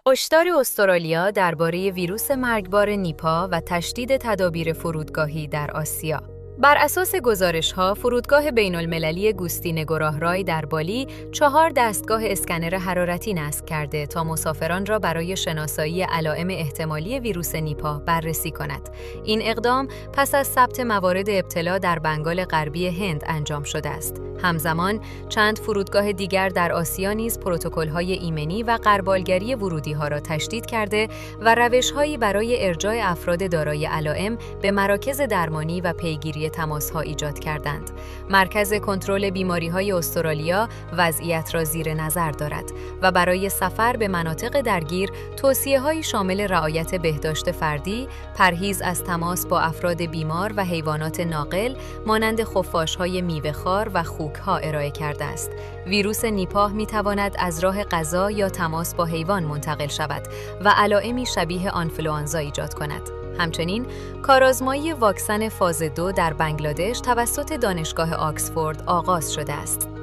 هشدار استرالیا درباره ویروس مرگبار نیپا و تشدید تدابیر فرودگاهی در آسیا. بر اساس گزارش‌ها، فرودگاه بین‌المللی گوستی نگوراهرای در بالی 4 دستگاه اسکنر حرارتی نصب کرده تا مسافران را برای شناسایی علائم احتمالی ویروس نیپا بررسی کند. این اقدام پس از ثبت موارد ابتلا در بنگال غربی هند انجام شده است. همزمان چند فرودگاه دیگر در آسیا نیز پروتکل‌های ایمنی و غربالگری ورودی‌ها را تشدید کرده و روش‌هایی برای ارجاع افراد دارای علائم به مراکز درمانی و پیگیری تماس‌ها ایجاد کردند. مرکز کنترل بیماری‌های استرالیا وضعیت را زیر نظر دارد و برای سفر به مناطق درگیر توصیه‌هایی شامل رعایت بهداشت فردی، پرهیز از تماس با افراد بیمار و حیوانات ناقل مانند خفاش‌های میوه‌خوار و خوک‌ها ارائه کرده است. ویروس نیپا می‌تواند از راه غذا یا تماس با حیوان منتقل شود و علائمی شبیه آنفلوانزا ایجاد کند. همچنین کارآزمایی واکسن فاز 2 در بنگلادش توسط دانشگاه آکسفورد آغاز شده است.